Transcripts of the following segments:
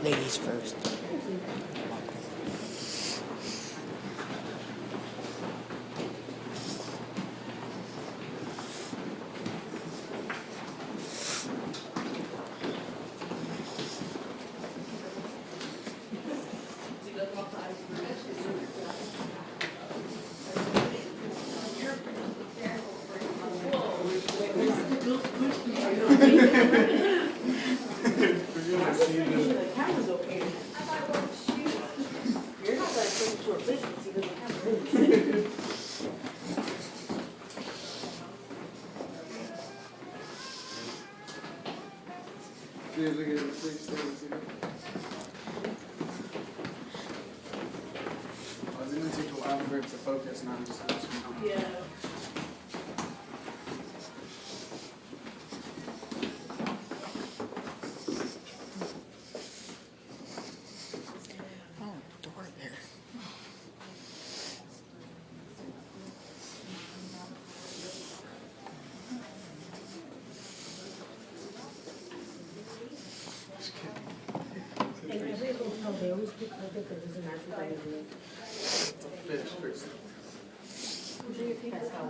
Ladies first. It's going to take a while for it to focus, and I'm just asking. Yeah. Oh, door there. And every hotel, they always pick like that there's a natural dining. Fish first. That's how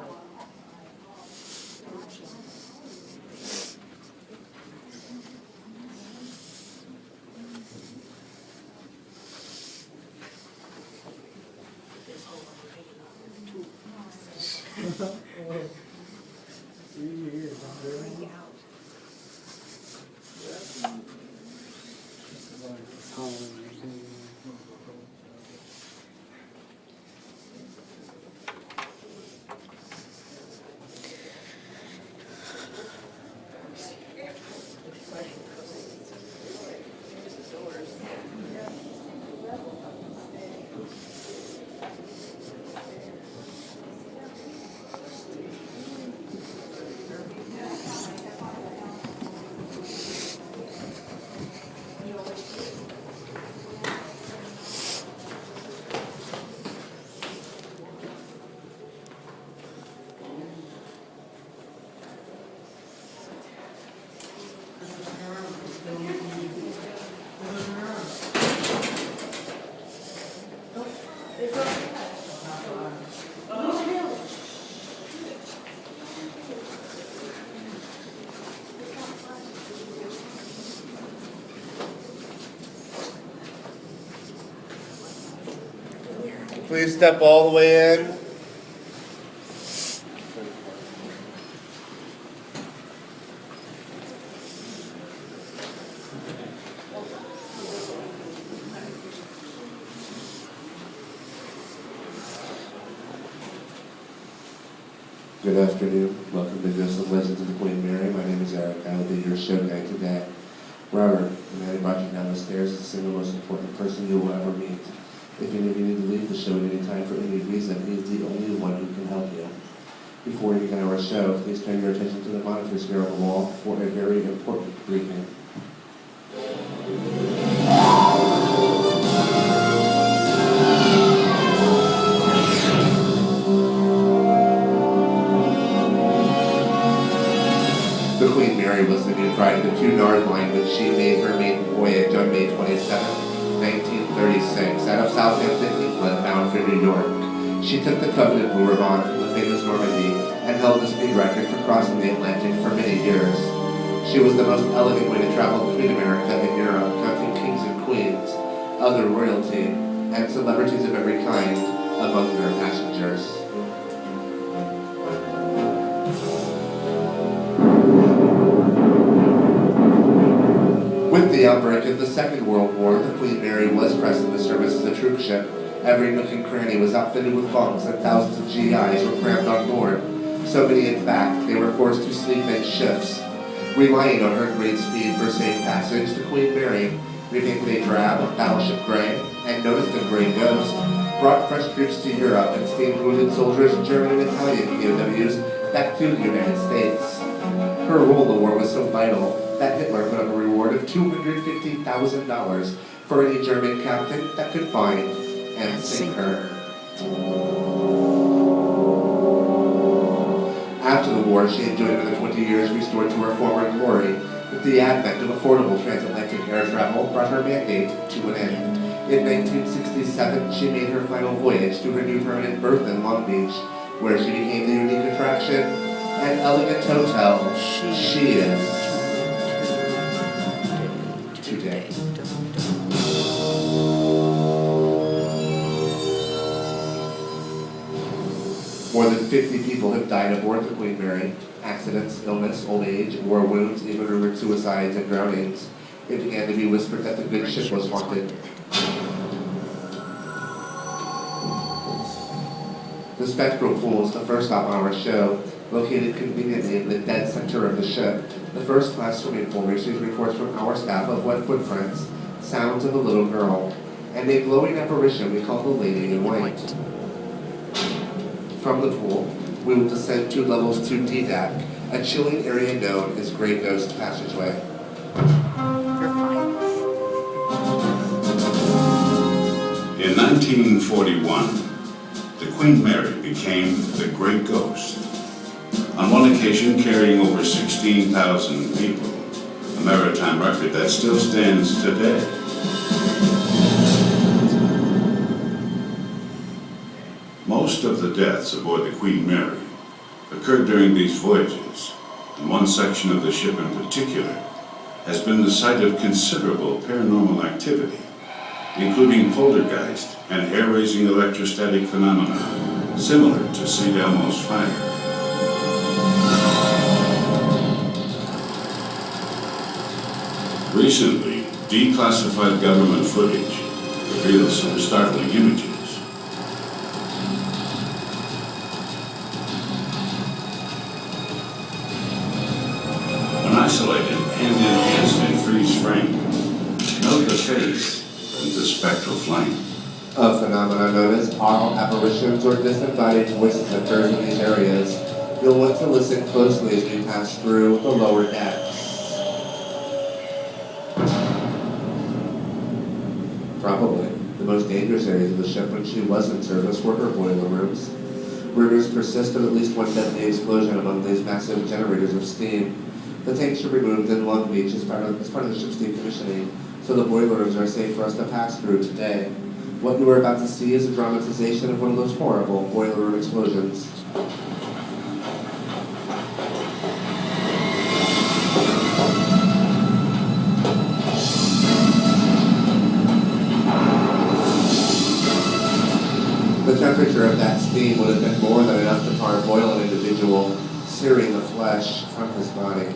Please step all the way in. Good afternoon. Welcome to Ghosts and Legends of the Queen Mary. My name is Eric. I will be your show guide today. Robert, the man who brought you down the stairs, is the single most important person you will ever meet. If you need to leave the show at any time for any reason, he is the only one who can help you. Before we begin our show, please turn your attention to the monitors here on the wall for a very important briefing. The Queen Mary was the new bride of the Cunard line when she made her maiden voyage on May 27, 1936, out of Southampton, England, bound for New York. She took the coveted Bourgogne from the famous Normandy and held the speed record for crossing the Atlantic for many years. She was the most elegant way to travel between America and Europe, counting kings and queens, other royalty, and celebrities of every kind among their passengers. With the outbreak of the Second World War, the Queen Mary was pressed into service as a troop ship. Every nook and cranny was outfitted with bunks, and thousands of GIs were crammed on board. So many, in fact, they were forced to sleep in shifts. Relying on her great speed for safe passage, the Queen Mary, repainted a drab battleship gray and noticed a gray ghost, brought fresh troops to Europe and steamed wounded soldiers, German and Italian POWs, back to the United States. Her role in the war was so vital that Hitler put up a reward of $250,000 for any German captain that could find and sink her. After the war, she enjoyed another 20 years restored to her former glory, with the advent of affordable transatlantic air travel brought her mandate to an end. In 1967, she made her final voyage to her new permanent berth in Long Beach, where she became the unique attraction and elegant hotel she is today. More than 50 people have died aboard the Queen Mary. Accidents, illness, old age, war wounds, even rumored suicides and drownings. It began to be whispered that the good ship was haunted. The Spectral Pool is the first stop on our show, located conveniently in the dead center of the ship. The first-class swimming pool receives reports from our staff of wet footprints, sounds of a little girl, and a glowing apparition we call the Lady in White. From the pool, we will descend 2 levels to D-Deck, a chilling area known as Grey Ghost Passageway. You're fine. In 1941, the Queen Mary became the Great Ghost. On one occasion, carrying over 16,000 people, a maritime record that still stands today. Most of the deaths aboard the Queen Mary occurred during these voyages, and one section of the ship in particular has been the site of considerable paranormal activity, including poltergeist and hair-raising electrostatic phenomena similar to St. Elmo's fire. Recently, declassified government footage reveals some startling images. When isolated and enhanced in freeze frame, note the face and the spectral flame. A phenomenon known as aural apparitions or disembodied voices occurs in these areas. You'll want to listen closely as we pass through the lower decks. Probably the most dangerous areas of the ship when she was in service were her boiler rooms. Rumors persist of at least one deadly explosion among these massive generators of steam. The tanks are removed in Long Beach as part of the ship's decommissioning, so the boiler rooms are safe for us to pass through today. What you are about to see is a dramatization of one of those horrible boiler room explosions. The temperature of that steam would have been more than enough to parboil an individual, searing the flesh from his body.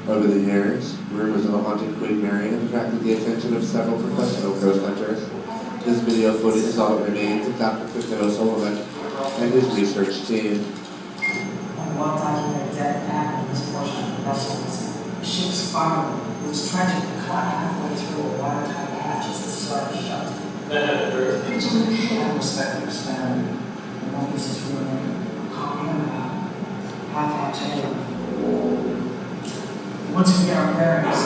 Over the years, rumors of the haunted Queen Mary have attracted the attention of several professional ghost hunters. This video footage is all that remains of Dr. Christian O'Sullivan and his research team. One time in a dead pack in this portion of the vessel, the ship's funnel was trenching to cut halfway through a watertight hatch as it started shut. It's in the head of respected family, and one piece is ruining copy of half-hatch egg. Once we get our bearings.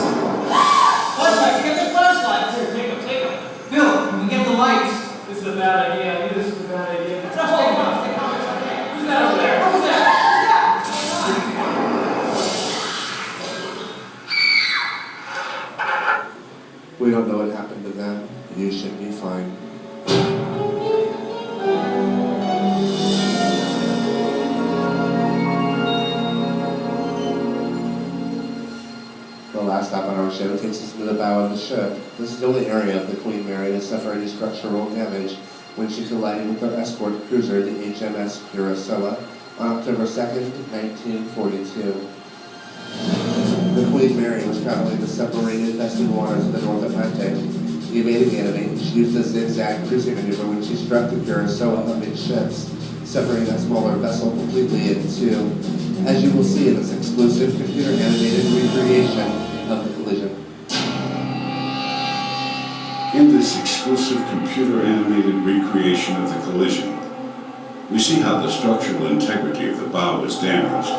Flashlight, get the flashlights! Here, take them. Bill, can we get the lights? This is a bad idea. I knew this was a bad idea. Who's that over there? Who's that? We don't know what happened to them. You should be fine. The last stop on our show takes us to the bow of the ship. This is the only area of the Queen Mary that suffered any structural damage when she collided with her escort cruiser, the HMS Kurosawa, on October 2nd, 1942. The Queen Mary was traveling the submarine-infested waters of the North Atlantic. Evading the enemy, she used a zigzag cruising maneuver when she struck the Kurosawa amidships, severing that smaller vessel completely in two, as you will see in this exclusive computer-animated recreation of the collision. In this exclusive computer-animated recreation of the collision, we see how the structural integrity of the bow is damaged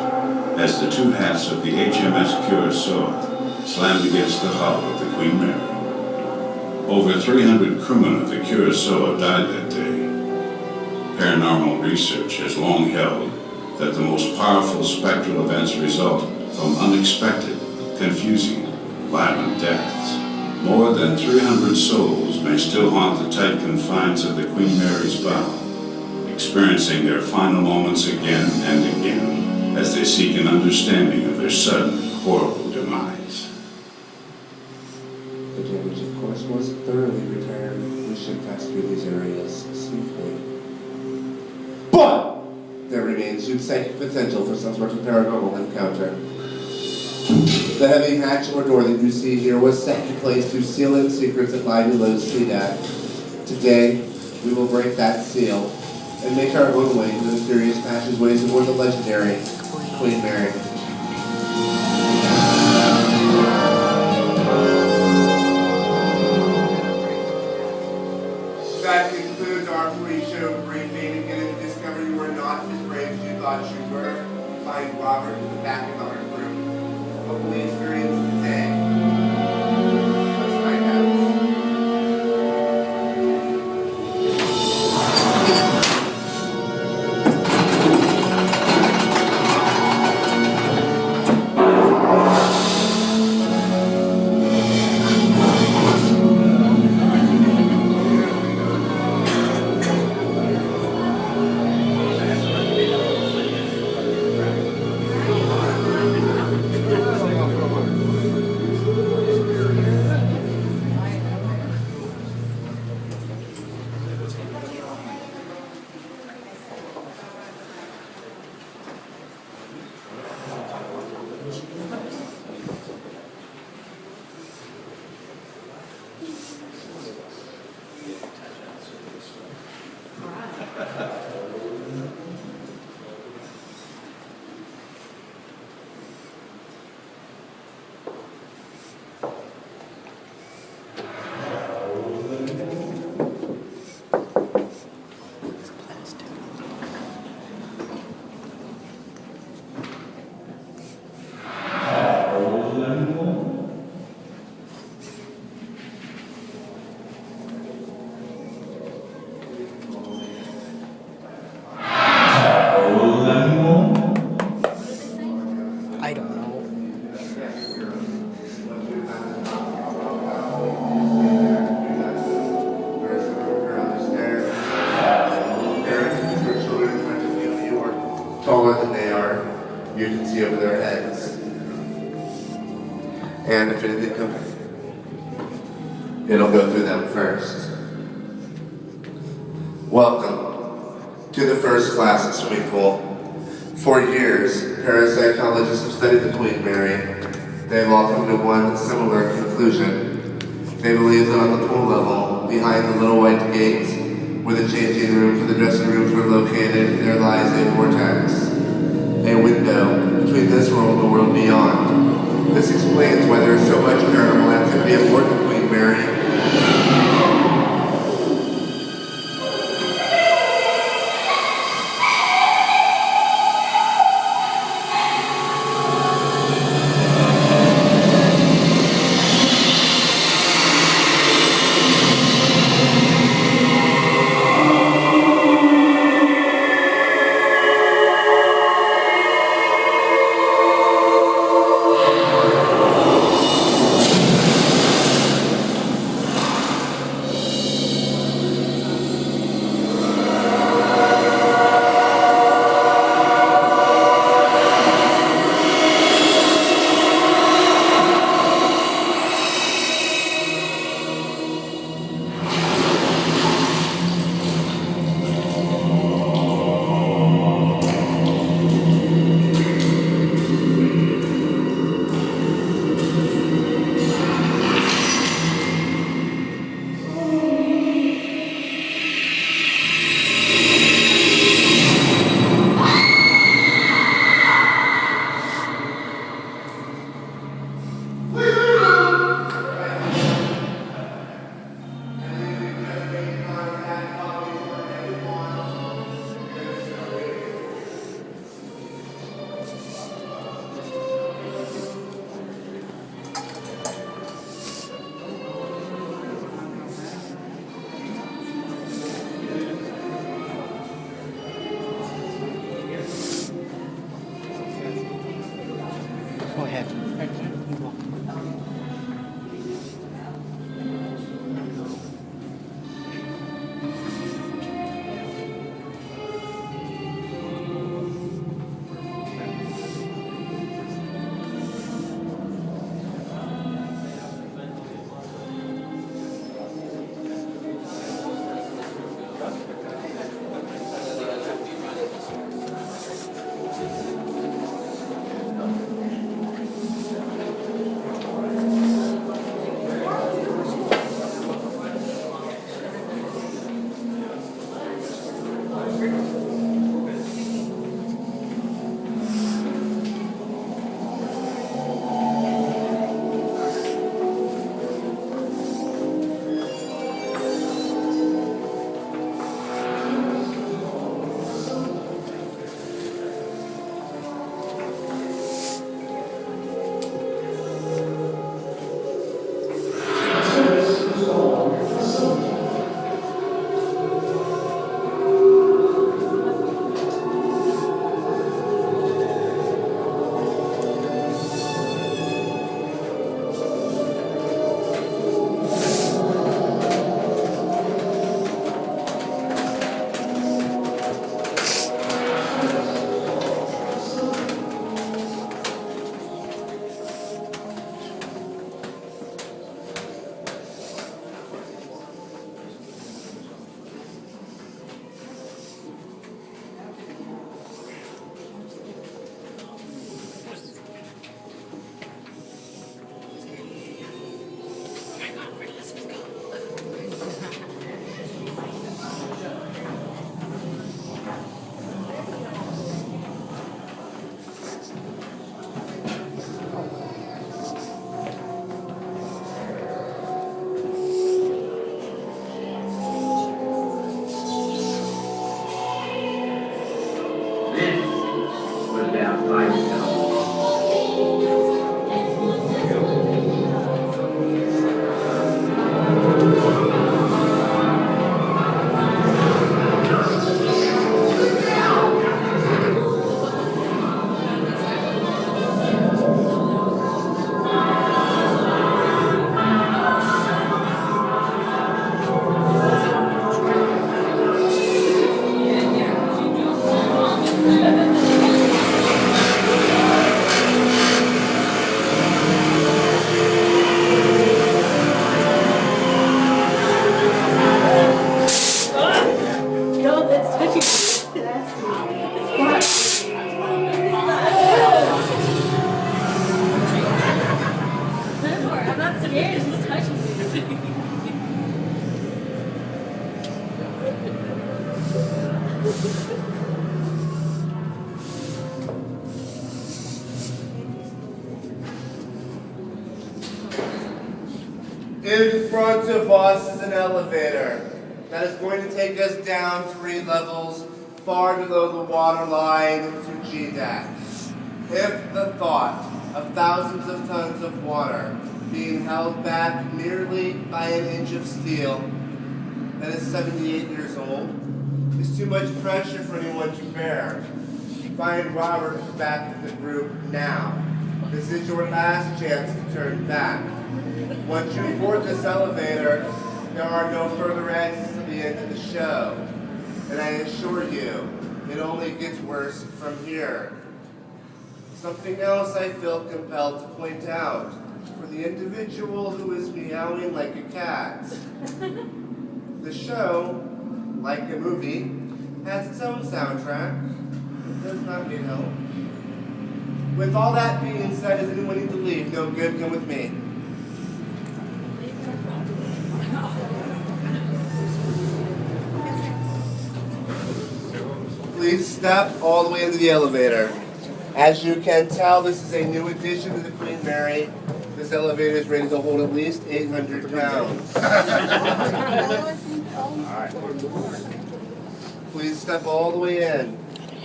as the two halves of the HMS Curacao slammed against the hull of the Queen Mary. Over 300 crewmen of the Curacao died that day. Paranormal research has long held that the most powerful spectral events result from unexpected, confusing, violent deaths. More than 300 souls may still haunt the tight confines of the Queen Mary's bow, experiencing their final moments again and again as they seek an understanding of their sudden, horrible demise. The damage, of course, was thoroughly repaired. We should pass through these areas safely. But there remains huge psychic potential for some sort of paranormal encounter. The heavy hatch or door that you see here was set in place to seal in secrets that lie below sea depth. Today, we will break that seal and make our own way to the mysterious passageways aboard the legendary Queen Mary. That concludes our pre-show briefing. Again, if you discover you were not as brave as you thought you were, find Robert in the back of our group. Hopefully experience today. Let's find out. I don't know. Taller than they are, you can see over their heads. And if anything comes, it'll go through them first. Welcome to the first class at swimming pool. For years, parapsychologists have studied the Queen Mary. They have all come to one similar conclusion. They believe that on the pool level, behind the little white gate, where the changing rooms and the dressing rooms were located, there lies a vortex, a window between this world and the world beyond. This explains why there is so much paranormal activity aboard the Queen Mary. was down 5 pounds. No, that's touching I'm not scared, she's touching me. In front of us is an elevator that is going to take us down 3 levels far below the water line to G-Deck. If the thought of thousands of tons of water being held back merely by an inch of steel that is 78 years old is too much pressure for anyone to bear, find Robert back in the group now. This is your last chance to turn back. Once you board this elevator, there are no further exits to the end of the show. And I assure you, it only gets worse from here. Something else I feel compelled to point out for the individual who is meowing like a cat. The show, like a movie, has its own soundtrack. It does not need help. With all that being said, does anyone need to leave? No good, come with me. Please step all the way into the elevator. As you can tell, this is a new addition to the Queen Mary. This elevator is rated to hold at least 800 pounds. Please step all the way in.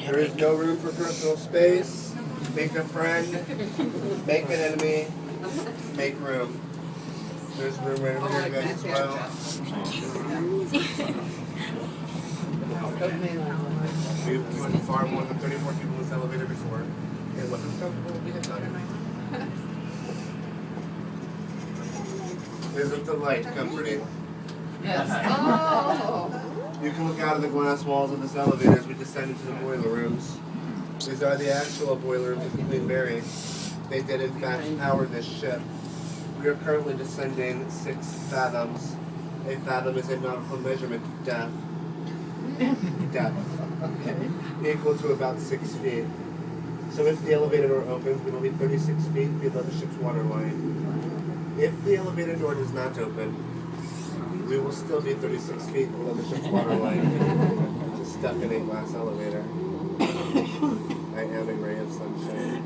There is no room for personal space. Make a friend, make an enemy, make room. There's room right over here, guys, as well. We've put far more than 34 people in this elevator before. It wasn't comfortable, we had done it. Isn't the light comforting? Yes. Oh. You can look out of the glass walls of this elevator as we descend into the boiler rooms. These are the actual boiler rooms of the Queen Mary. They did in fact power this ship. We are currently descending 6 fathoms. A fathom is a nautical measurement of depth. Equal to about 6 feet. So if the elevator door opens, we will be 36 feet below the ship's waterline. If the elevator door does not open, we will still be 36 feet below the ship's waterline. Just stuck in a glass elevator. I am a ray of sunshine.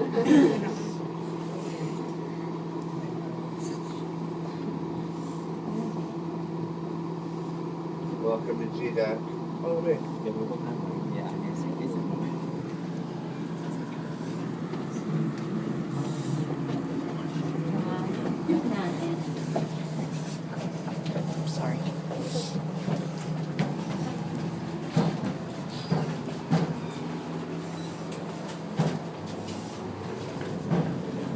Welcome to G-Deck. Follow me. Sorry.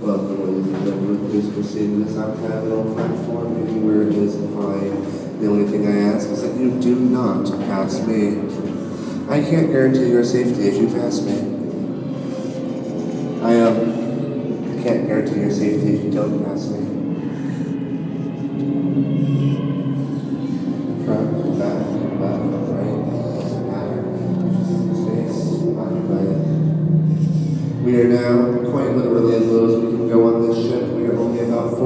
Welcome, ladies and gentlemen. Please proceed to the south terminal platform. Anywhere it is fine. The only thing I ask is that you do not pass me. I can't guarantee your safety if you pass me. I can't guarantee your safety if you don't pass me. Front, back, left, right, doesn't matter. Space, occupy it. We are now quite literally as low as we can go on this ship. We are only about 4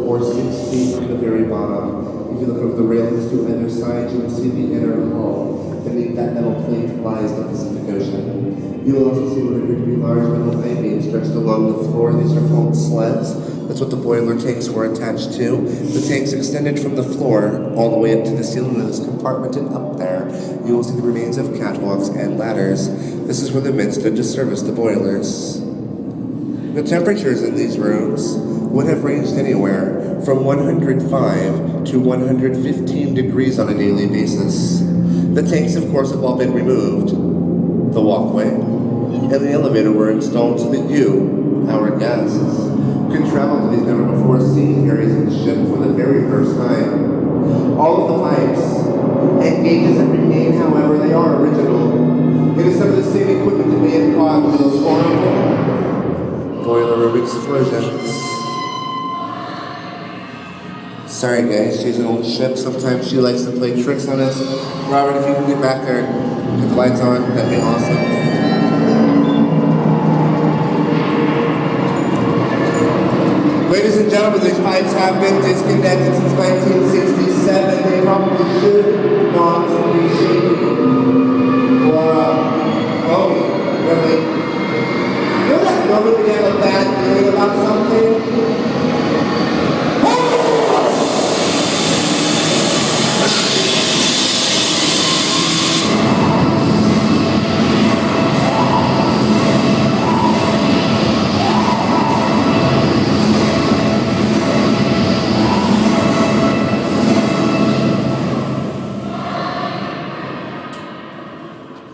or 6 feet from the very bottom. If you look over the railings to either side, you will see the inner hull. Beneath that metal plate lies the Pacific Ocean. You will also see what appear to be large metal piping stretched along the floor. These are called sleds. That's what the boiler tanks were attached to. The tanks extended from the floor all the way up to the ceiling of this compartment, and up there you will see the remains of catwalks and ladders. This is where the men stood to service the boilers. The temperatures in these rooms would have ranged anywhere from 105 to 115 degrees on a daily basis. The tanks, of course, have all been removed. The walkway and the elevator were installed so that you, our guests, can travel to these never-before-seen areas of the ship for the very first time. All of the pipes and gauges have remained, however, they are original. It is some of the same equipment that may have caused those horrible boiler room explosions. Sorry guys, she's an old ship. Sometimes she likes to play tricks on us. Robert, if you can get back there and get the lights on, that'd be awesome. Ladies and gentlemen, these pipes have been disconnected since 1967. They probably should not be shaking. Or, oh, really? You know that moment when you have a bad feeling about something?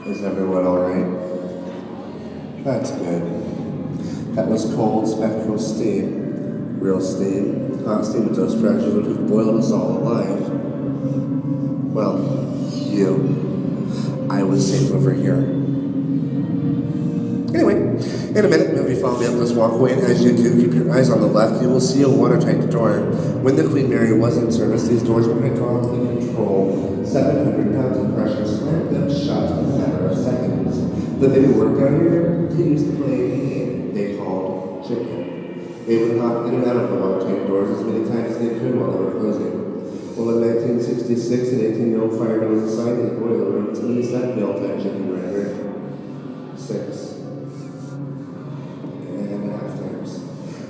Is everyone alright? That's good. That was cold, spectral steam. Real steam. Hot steam with those fractures would have boiled us all alive. Well, you. I was safe over here. Anyway, in a minute, if you follow me up this walkway, and as you do, keep your eyes on the left, you will see a watertight door. When the Queen Mary was in service, these doors were hydraulically controlled. 700 pounds of pressure slammed them shut in a matter of seconds. The men who worked out here, they used to play a game they called chicken. They would hop in and out of the watertight doors as many times as they could while they were closing. Well, in 1966, an 18-year-old fireman was assigned to the boiler room to ease that built-in chicken record. 6.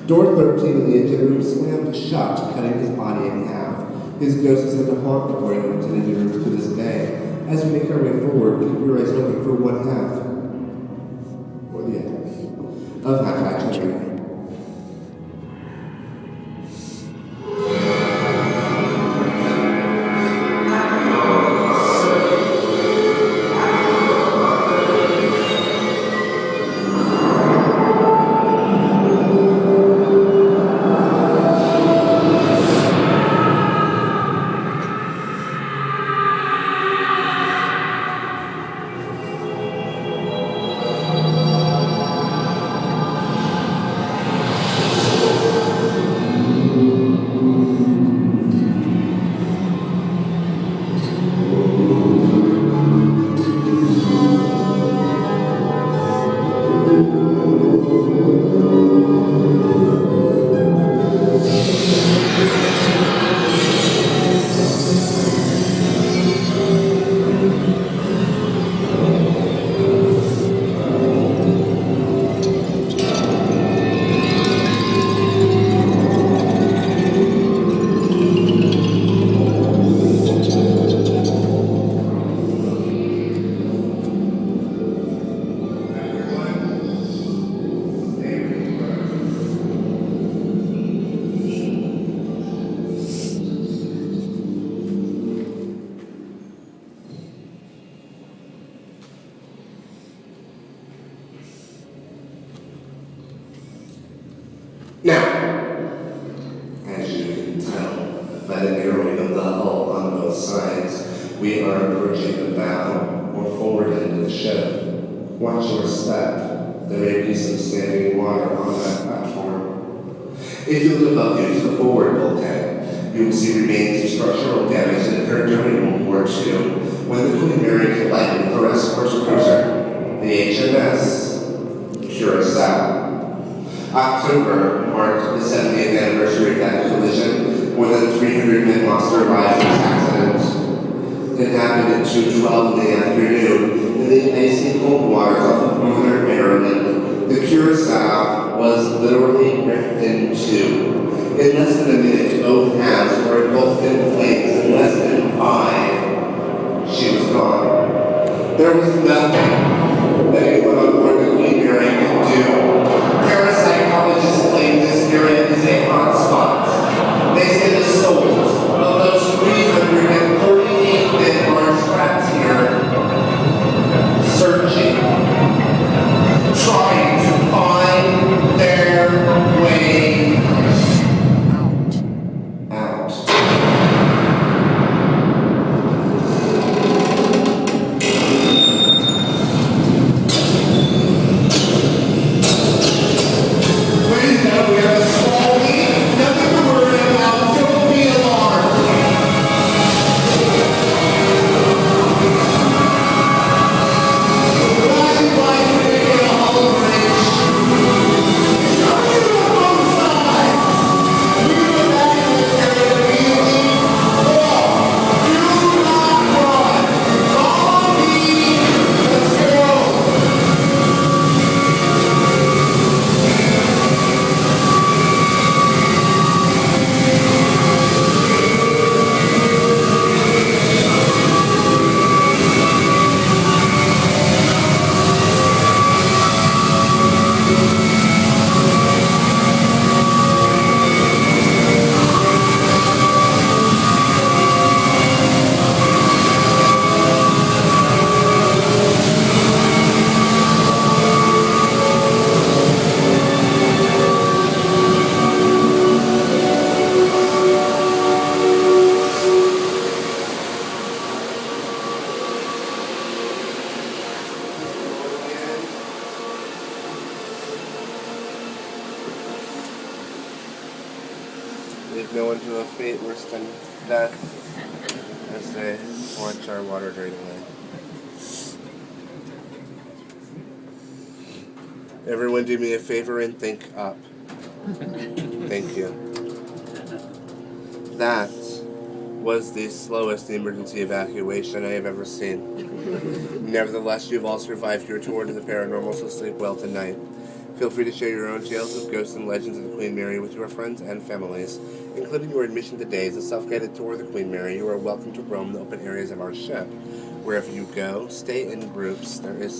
Door 13 in the engine room slammed shut, cutting his body in half. His ghost is said to haunt the boiler rooms and engine rooms to this day. As we make our way forward, keep your eyes open for one half, or the other, of Half-Hatch Entry. Now, as you can tell by the narrowing of the hull on both sides, we are approaching the bow or forward end of the ship. Watch your step. There may be some standing water on that platform. If you look above you to the forward bulkhead, you will see remains of structural damage that occurred during World War II when the Queen Mary collided with her escort cruiser, the HMS Curacao. October marked the 70th anniversary of that collision. More than 300 men lost their lives in this accident. It happened at 2:12 in the afternoon in the icy cold waters off of northern Maryland. The Curacao was literally ripped in two. In less than a minute, both halves were engulfed in flames. In less than 5, she was gone. There was nothing that anyone on board the Queen Mary could do. Parapsychologists claim this area is a hot spot. They say the souls of those 338 men are trapped here, searching, trying to find their way out. Please know we have a small lead. Nothing to worry about. Don't be alarmed. Flashing lights are making a hollow bridge. It's coming to both sides. We go back to this area immediately. Do not run. Follow me. Let's go. Leave no one to a fate worse than death as they watch our water drain away. Everyone do me a favor and think up. Thank you. That was the slowest emergency evacuation I have ever seen. Nevertheless, you've all survived your tour to the paranormal, so sleep well tonight. Feel free to share your own tales of ghosts and legends of the Queen Mary with your friends and families, including your admission today as a self-guided tour of the Queen Mary. You are welcome to roam the open areas of our ship. Wherever you go, stay in groups. There is